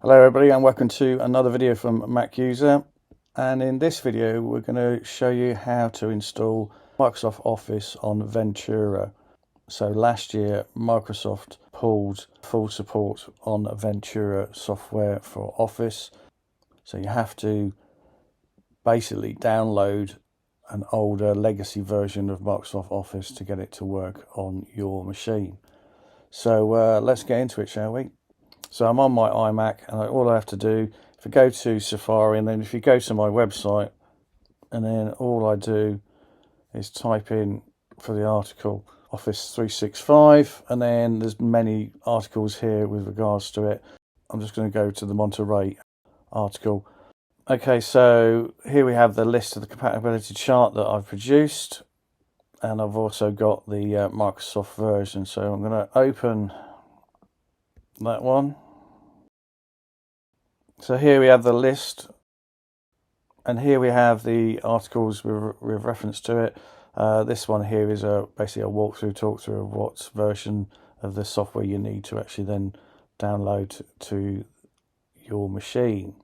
Hello everybody and welcome to another video from Mac User, and in this video we're going to show you how to install Microsoft Office on Ventura. So last year Microsoft pulled full support on Ventura software for Office, so you have to basically download an older legacy version of Microsoft Office to get it to work on your machine. So let's get into it, shall we? So I'm on my iMac, and all I have to do, if I go to Safari, and then if you go to my website, and then all I do is type in for the article Office 365, and then there's many articles here with regards to it. I'm just going to go to the Monterey article. Okay, so here we have the list of the compatibility chart that I've produced, and I've also got the Microsoft version. So I'm going to open that one. So here we have the list, and here we have the articles with reference to it. This one here is basically a talkthrough of what version of the software you need to actually then download to your machine.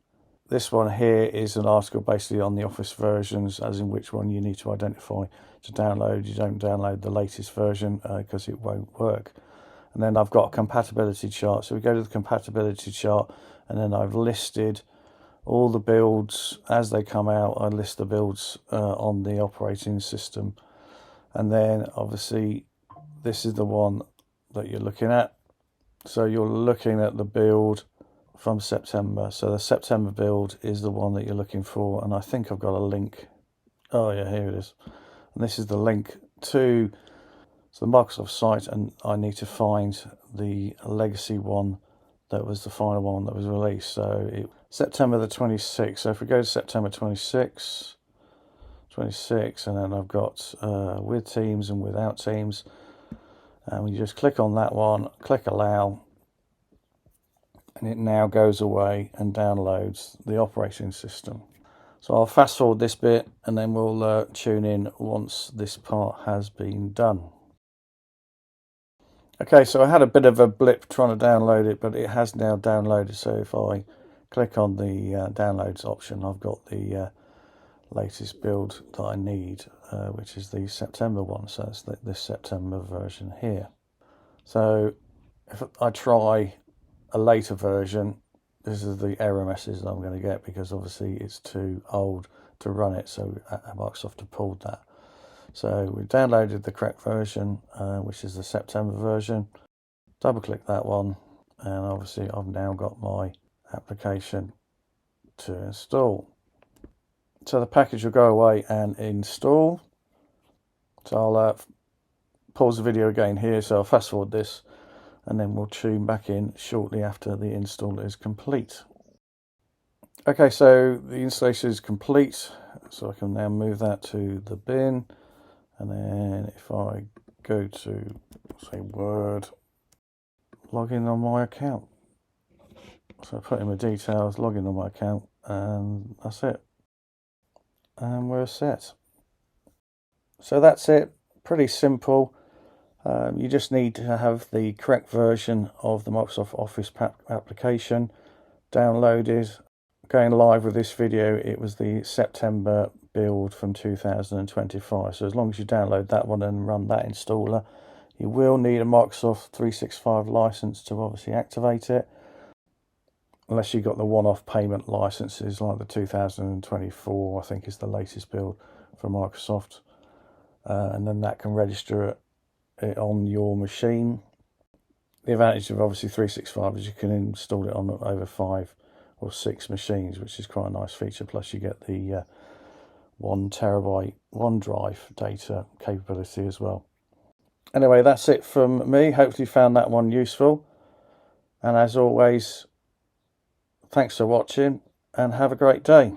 This one here is an article basically on the Office versions, as in which one you need to identify to download. You don't download the latest version because it won't work. And then I've got a compatibility chart. So we go to the compatibility chart, and then I've listed all the builds as they come out. I list the builds on the operating system. And then obviously this is the one that you're looking at. So you're looking at the build from September. So the September build is the one that you're looking for. And I think I've got a link. Oh yeah, here it is. And this is the link to the Microsoft site, and I need to find the legacy one that was the final one that was released. So September the 26th. So if we go to September 26, and then I've got with Teams and without Teams, and we just click on that one, click allow, and it now goes away and downloads the operating system. So I'll fast forward this bit, and then we'll tune in once this part has been done. Okay, so I had a bit of a blip trying to download it, but it has now downloaded. So if I click on the downloads option, I've got the latest build that I need, which is the September one. So it's this September version here. So if I try a later version, this is the error message that I'm going to get, because obviously it's too old to run it. So Microsoft have pulled that. So we downloaded the correct version, which is the September version. Double click that one, and obviously I've now got my application to install. So the package will go away and install. So I'll pause the video again here. So I'll fast forward this, and then we'll tune back in shortly after the install is complete. Okay, so the installation is complete. So I can now move that to the bin. And then if I go to, say, Word, log in on my account. So I put in my details, log in on my account, and that's it. And we're set. So that's it. Pretty simple. You just need to have the correct version of the Microsoft Office application downloaded. Going live with this video, it was the September build from 2025. So as long as you download that one and run that installer, you will need a Microsoft 365 license to obviously activate it, unless you got the one-off payment licenses like the 2024, I think is the latest build for Microsoft, and then that can register it on your machine. The advantage of obviously 365 is you can install it on over 5 or 6 machines, which is quite a nice feature. Plus you get the 1 terabyte OneDrive data capability as well. Anyway, that's it from me. Hopefully you found that one useful. And as always, thanks for watching and have a great day.